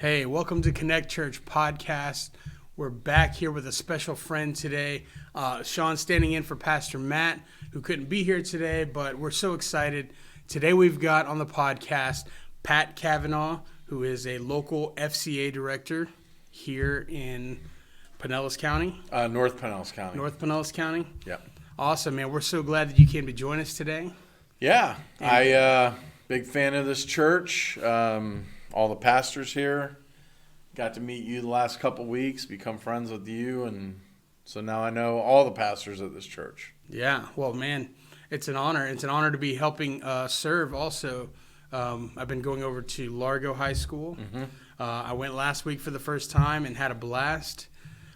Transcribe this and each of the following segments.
Hey, welcome to Connect Church Podcast. We're back here with a special friend today. Sean standing in for Pastor Matt, who couldn't be here today, but we're so excited. Today we've got on the podcast Pat Kavanaugh, who is a local FCA director here in Pinellas County. North Pinellas County. North Pinellas County? Yeah. Awesome, man. We're so glad that you came to join us today. Yeah. Big fan of this church. All the pastors here. Got to meet you the last couple weeks, become friends with you, and so now I know all the pastors at this church. Yeah. Well, man, it's an honor. It's an honor to be helping serve also. I've been going over to Largo High School. Mm-hmm. I went last week for the first time and had a blast.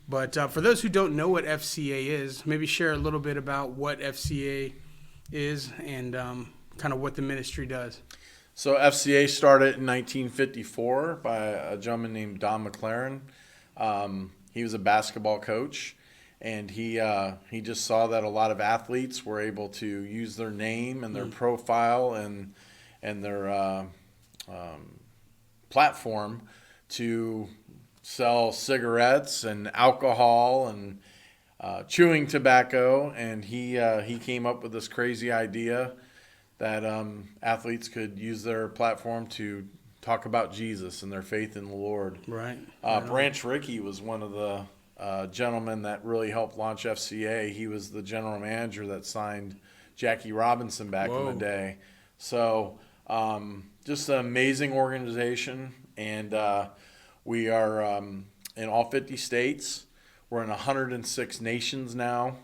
But for those who don't know what FCA is, maybe share a little bit about what FCA is and kind of what the ministry does. So FCA started in 1954 by a gentleman named Don McLaren. He was a basketball coach, and he just saw that a lot of athletes were able to use their name and their profile and their platform to sell cigarettes and alcohol and chewing tobacco, and he came up with this crazy idea that athletes could use their platform to talk about Jesus and their faith in the Lord. Right. Branch Rickey was one of the gentlemen that really helped launch FCA. He was the general manager that signed Jackie Robinson back in the day. So just an amazing organization, and we are in all 50 states. We're in 106 nations now.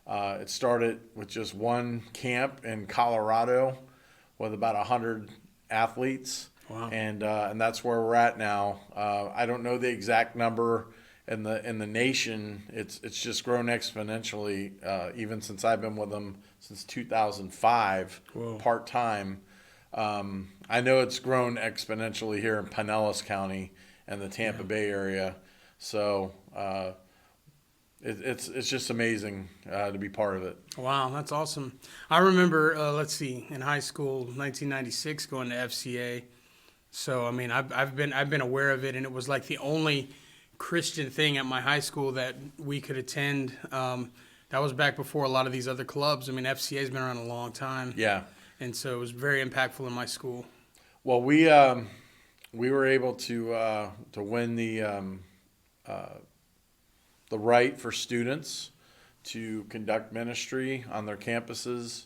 It started with just one camp in Colorado with about 100 athletes. Wow. And that's where we're at now. I don't know the exact number in the nation. It's just grown exponentially even since I've been with them since 2005, part-time. I know it's grown exponentially here in Pinellas County and the Tampa Bay area. So it's just amazing to be part of it. Wow, that's awesome. I remember, in high school, 1996, going to FCA. So I mean, I've been aware of it, and it was like the only Christian thing at my high school that we could attend. That was back before a lot of these other clubs. I mean, FCA's been around a long time. Yeah. And so it was very impactful in my school. Well, we were able to win the right for students to conduct ministry on their campuses,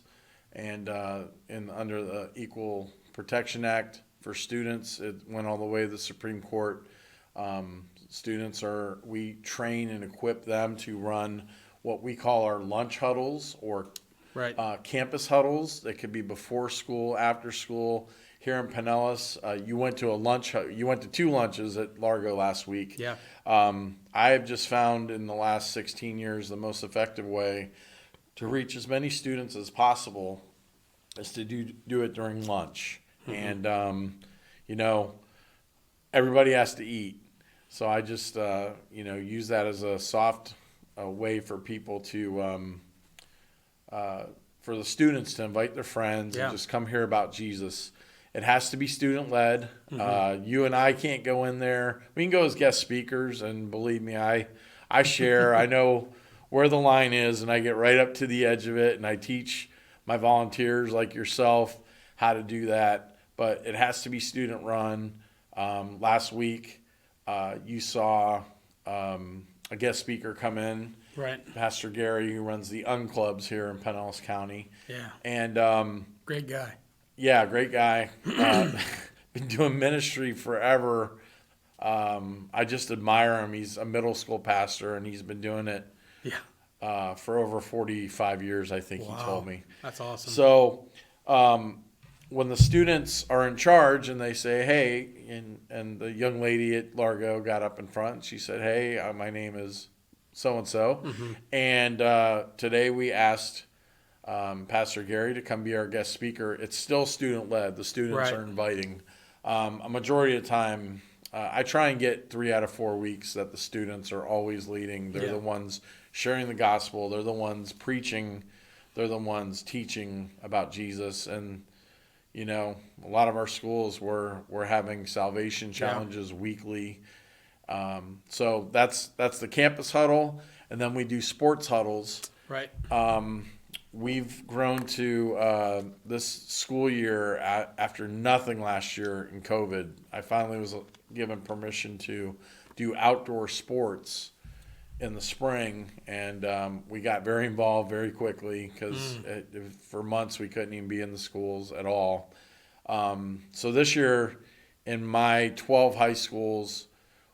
and under the Equal Protection Act for students, it went all the way to the Supreme Court. We train and equip them to run what we call our lunch huddles or campus huddles. They could be before school, after school. Here in Pinellas, you went to 2 lunches at Largo last week. Yeah. I have just found in the last 16 years the most effective way to reach as many students as possible is to do it during lunch. Mm-hmm. And, everybody has to eat. So I just, use that as a soft way for people to, for the students to invite their friends and just come hear about Jesus. It has to be student-led. Mm-hmm. You and I can't go in there. We can go as guest speakers, and believe me, I share. I know where the line is, and I get right up to the edge of it, and I teach my volunteers like yourself how to do that. But it has to be student-run. Last week, you saw a guest speaker come in, Pastor Gary, who runs the Unclubs here in Pinellas County. Yeah. And great guy. Yeah, great guy. Been doing ministry forever. I just admire him. He's a middle school pastor, and he's been doing it for over 45 years, I think he told me. That's awesome. So when the students are in charge and they say, hey, and the young lady at Largo got up in front, and she said, hey, my name is so-and-so. Mm-hmm. And today we asked Pastor Gary to come be our guest speaker. It's still student-led. The students are inviting. A majority of the time, I try and get 3 out of 4 weeks that the students are always leading. They're the ones sharing the gospel. They're the ones preaching. They're the ones teaching about Jesus. And, A lot of our schools were having salvation challenges weekly. So that's the campus huddle, and then we do sports huddles. Right. We've grown to this school year after nothing last year in COVID. I finally was given permission to do outdoor sports in the spring, and we got very involved very quickly because for months we couldn't even be in the schools at all. So this year in my 12 high schools,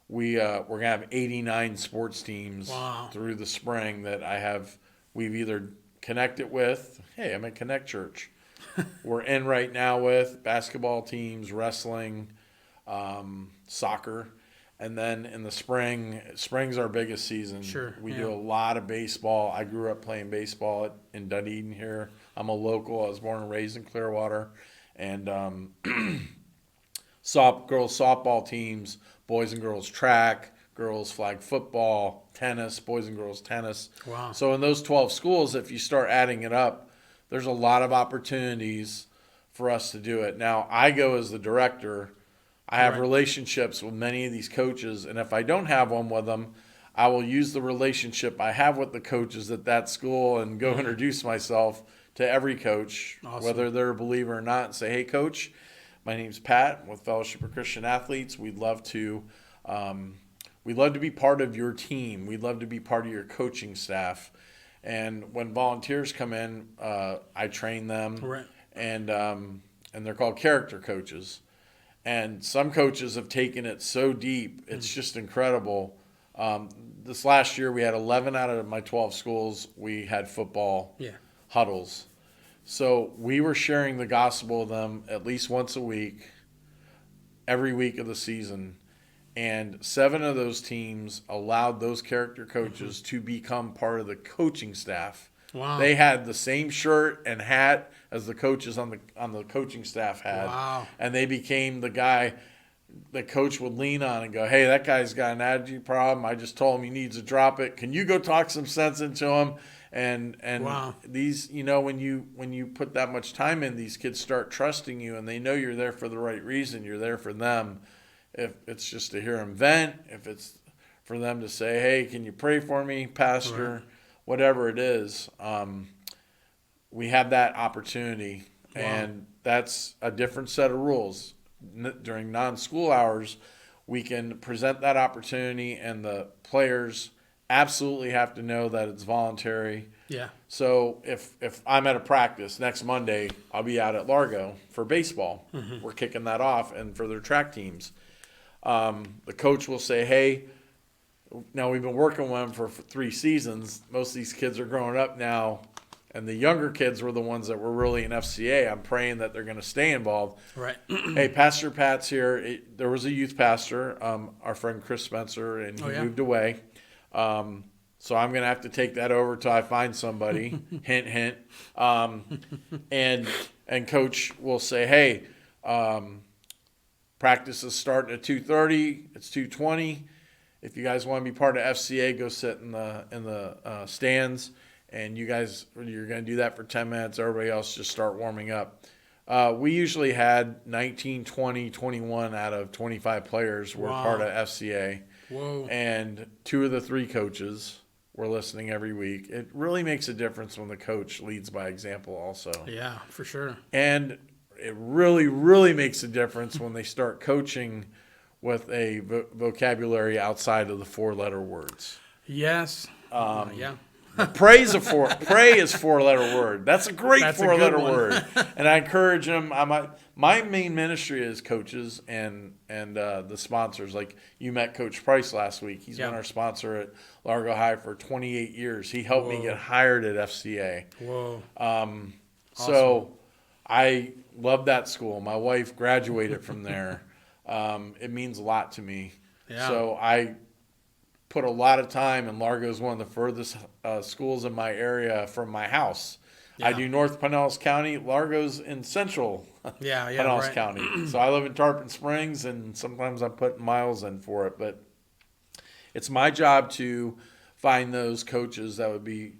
we're going to have 89 sports teams through the spring that we've either connected with. Hey, I'm at Connect Church. We're in right now with basketball teams, wrestling, soccer. And then in the spring's our biggest season. Sure. We do a lot of baseball. I grew up playing baseball in Dunedin here. I'm a local. I was born and raised in Clearwater. And girls softball teams, boys and girls track, girls flag football, tennis, boys and girls tennis. Wow. So in those 12 schools, if you start adding it up, there's a lot of opportunities for us to do it. Now, I go as the director. I have relationships with many of these coaches, and if I don't have one with them, I will use the relationship I have with the coaches at that school and go introduce myself to every coach, whether they're a believer or not, and say, hey, coach, my name's Pat with Fellowship of Christian Athletes. We'd love to be part of your team. We'd love to be part of your coaching staff. And when volunteers come in, I train them, and they're called character coaches. And some coaches have taken it so deep, it's just incredible. This last year, we had 11 out of my 12 schools, we had football huddles. So we were sharing the gospel with them at least once a week, every week of the season. And 7 of those teams allowed those character coaches to become part of the coaching staff. Wow. They had the same shirt and hat as the coaches on the coaching staff had. Wow. And they became the guy the coach would lean on and go, hey, that guy's got an attitude problem. I just told him he needs to drop it. Can you go talk some sense into him? And these, when you put that much time in, these kids start trusting you, and they know you're there for the right reason. You're there for them. If it's just to hear them vent, if it's for them to say, hey, can you pray for me, Pastor? Whatever it is, we have that opportunity, and that's a different set of rules. During non-school hours, we can present that opportunity, and the players absolutely have to know that it's voluntary. Yeah. So if I'm at a practice next Monday, I'll be out at Largo for baseball. We're kicking that off, and for their track teams. The coach will say, hey, now we've been working with them for 3 seasons. Most of these kids are growing up now, and the younger kids were the ones that were really in FCA. I'm praying that they're going to stay involved. Right. Hey, Pastor Pat's here. There was a youth pastor, our friend Chris Spencer, and he moved away. So I'm going to have to take that over till I find somebody. Hint, hint. And coach will say, hey, practice is starting at 2:30. It's 2:20. If you guys want to be part of FCA, go sit in the stands, and you're going to do that for 10 minutes. Everybody else just start warming up. We usually had 19, 20, 21 out of 25 players were part of FCA. Whoa. And 2 of the 3 coaches were listening every week. It really makes a difference when the coach leads by example also. Yeah, for sure. And it really, really makes a difference when they start coaching with a vocabulary outside of the 4-letter words. Yes. Pray is 4-letter word. That's a great 4-letter word. And I encourage them. My main ministry is coaches and the sponsors. Like you met Coach Price last week. He's been our sponsor at Largo High for 28 years. He helped me get hired at FCA. Whoa. Awesome. So I love that school. My wife graduated from there. It means a lot to me. Yeah. So I put a lot of time, and Largo is one of the furthest schools in my area from my house. Yeah. I do North Pinellas County. Largo's in central Pinellas County. So I live in Tarpon Springs, and sometimes I'm putting miles in for it. But it's my job to find those coaches that would be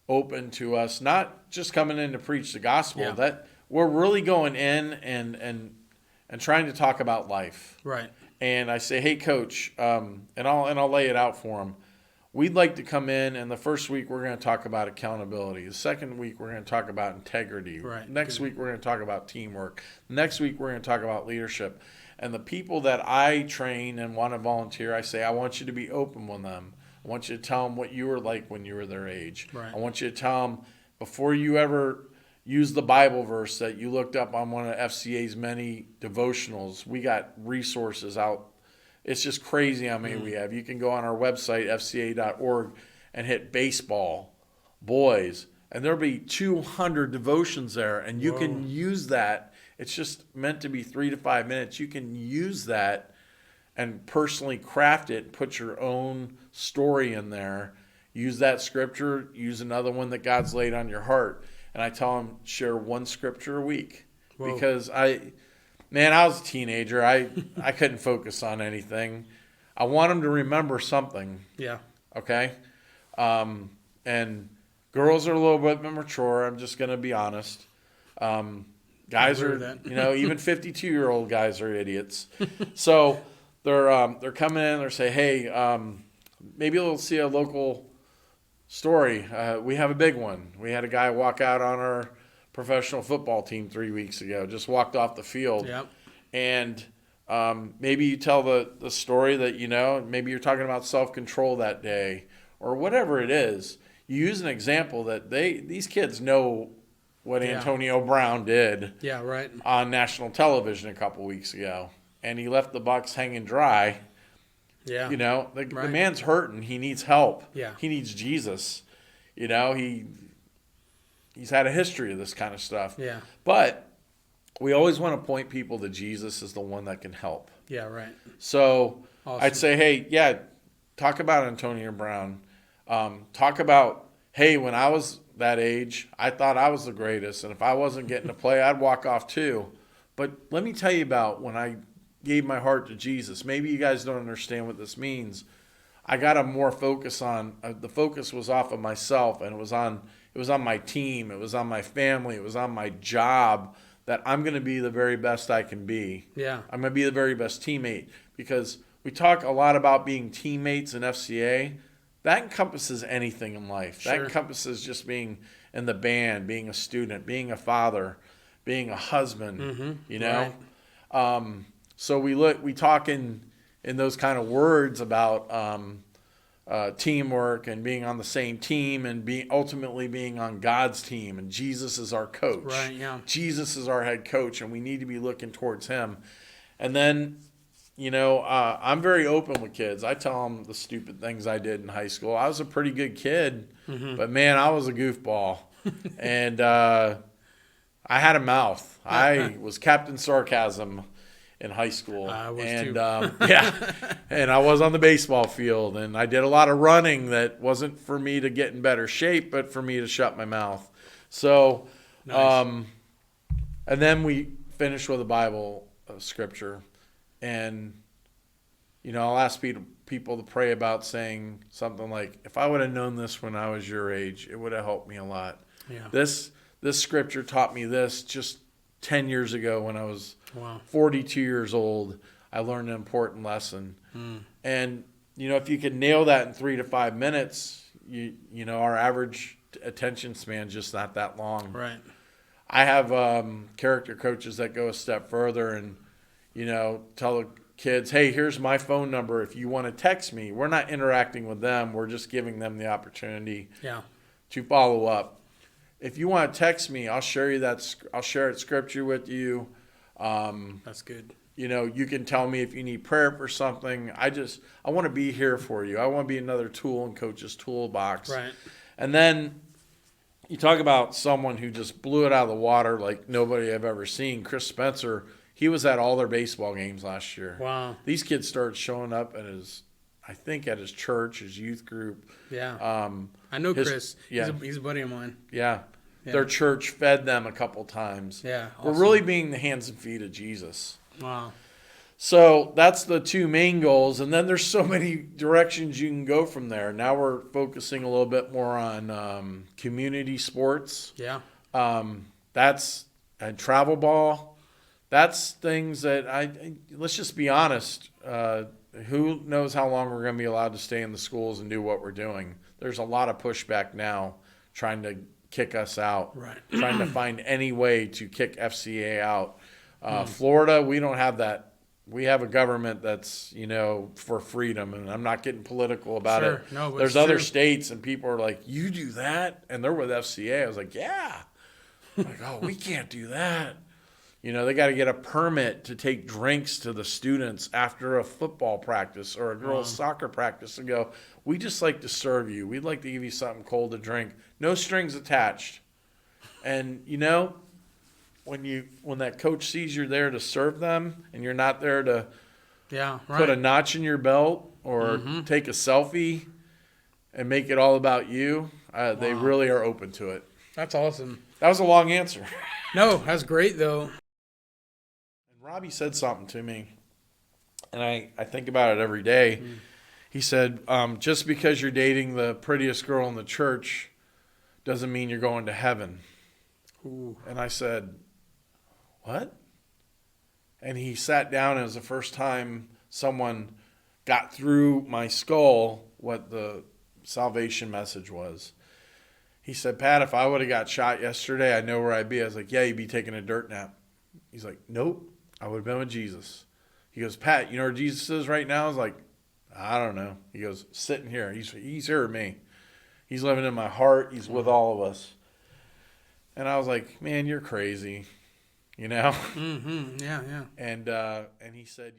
open to us, not just coming in to preach the gospel. That we're really going in and trying to talk about life. Right. And I say, hey, coach, and I'll lay it out for them. We'd like to come in, and the first week we're going to talk about accountability. The second week we're going to talk about integrity. Right. Next week we're going to talk about teamwork. Next week we're going to talk about leadership. And the people that I train and want to volunteer, I say, I want you to be open with them. I want you to tell them what you were like when you were their age. Right. I want you to tell them before you ever use the Bible verse that you looked up on one of FCA's many devotionals. We got resources out. It's just crazy how many we have. You can go on our website, fca.org, and hit baseball, boys, and there'll be 200 devotions there, and you can use that. It's just meant to be 3 to 5 minutes. You can use that and personally craft it, put your own story in there, use that scripture, use another one that God's laid on your heart. And I tell them, share one scripture a week. Whoa. Because I was a teenager. I couldn't focus on anything. I want them to remember something. Yeah. Okay? And girls are a little bit more mature. I'm just going to be honest. Guys are, even 52-year-old guys are idiots. So they're coming in. They're saying, hey, maybe we'll see a local story. We have a big one. We had a guy walk out on our professional football team 3 weeks ago, just walked off the field. Yep. And maybe you tell the story that, maybe you're talking about self-control that day or whatever it is. You use an example that these kids know what Antonio Brown did on national television a couple weeks ago. And he left the Bucs hanging dry. Yeah. The man's hurting. He needs help. Yeah. He needs Jesus. He's had a history of this kind of stuff. Yeah. But we always want to point people to Jesus as the one that can help. Yeah, right. So awesome. I'd say, hey, talk about Antonio Brown. Talk about, hey, when I was that age, I thought I was the greatest. And if I wasn't getting to play, I'd walk off too. But let me tell you about when I gave my heart to Jesus. Maybe you guys don't understand what this means. I got a more focus on, the focus was off of myself, and it was on my team, it was on my family, it was on my job, that I'm going to be the very best I can be. Yeah. I'm going to be the very best teammate, because we talk a lot about being teammates in FCA. That encompasses anything in life. Sure. That encompasses just being in the band, being a student, being a father, being a husband, Right. So we talk in those kind of words about teamwork and being on the same team and ultimately being on God's team. And Jesus is our coach. Right, yeah. Jesus is our head coach, and we need to be looking towards him. And then, I'm very open with kids. I tell them the stupid things I did in high school. I was a pretty good kid, but man, I was a goofball. And I had a mouth. I was Captain Sarcasm in high school. I was and too. And I was on the baseball field, and I did a lot of running that wasn't for me to get in better shape, but for me to shut my mouth. So Nice. And then we finish with a Bible scripture, and I'll ask people to pray about saying something like, if I would have known this when I was your age, it would have helped me a lot. Yeah. This scripture taught me this just 10 years ago when I was 42 years old. I learned an important lesson. And, if you can nail that in 3 to 5 minutes, our average attention span is just not that long. Right. I have character coaches that go a step further and, tell the kids, hey, here's my phone number. If you want to text me, we're not interacting with them. We're just giving them the opportunity to follow up. If you want to text me, I'll share it scripture with you. That's good. You can tell me if you need prayer for something. I want to be here for you. I want to be another tool in Coach's toolbox. Right. And then you talk about someone who just blew it out of the water like nobody I've ever seen. Chris Spencer, he was at all their baseball games last year. Wow. These kids started showing up at his church, his youth group. Yeah. I know Chris. Yeah. He's a buddy of mine. Yeah. Their church fed them a couple times. Yeah. Awesome. We're really being the hands and feet of Jesus. Wow. So that's the two main goals. And then there's so many directions you can go from there. Now we're focusing a little bit more on community sports. Yeah. That's and travel ball. That's things that let's just be honest. Who knows how long we're going to be allowed to stay in the schools and do what we're doing? There's a lot of pushback now trying to kick us out, Right. trying to find any way to kick FCA out. Florida, we don't have that. We have a government that's, for freedom, and I'm not getting political about Sure. it. No, but There's it's other true. states, and people are like, you do that? And they're with FCA. I was like, yeah. I'm like, oh, we can't do that. They got to get a permit to take drinks to the students after a football practice or a girls' soccer practice and go, we just like to serve you. We'd like to give you something cold to drink. No strings attached. And, when that coach sees you're there to serve them and you're not there to put a notch in your belt or take a selfie and make it all about you, they really are open to it. That's awesome. That was a long answer. No, that's great, though. Robbie said something to me, and I think about it every day. He said, just because you're dating the prettiest girl in the church doesn't mean you're going to heaven. Ooh. And I said, what? And he sat down, and it was the first time someone got through my skull what the salvation message was. He said, Pat, if I would have got shot yesterday, I know where I'd be. I was like, yeah, you'd be taking a dirt nap. He's like, nope. I would have been with Jesus. He goes, Pat, you know where Jesus is right now? I was like, I don't know. He goes, sitting here. He's here with me. He's living in my heart. He's with all of us. And I was like, man, you're crazy. Mm-hmm. Yeah, yeah. And he said,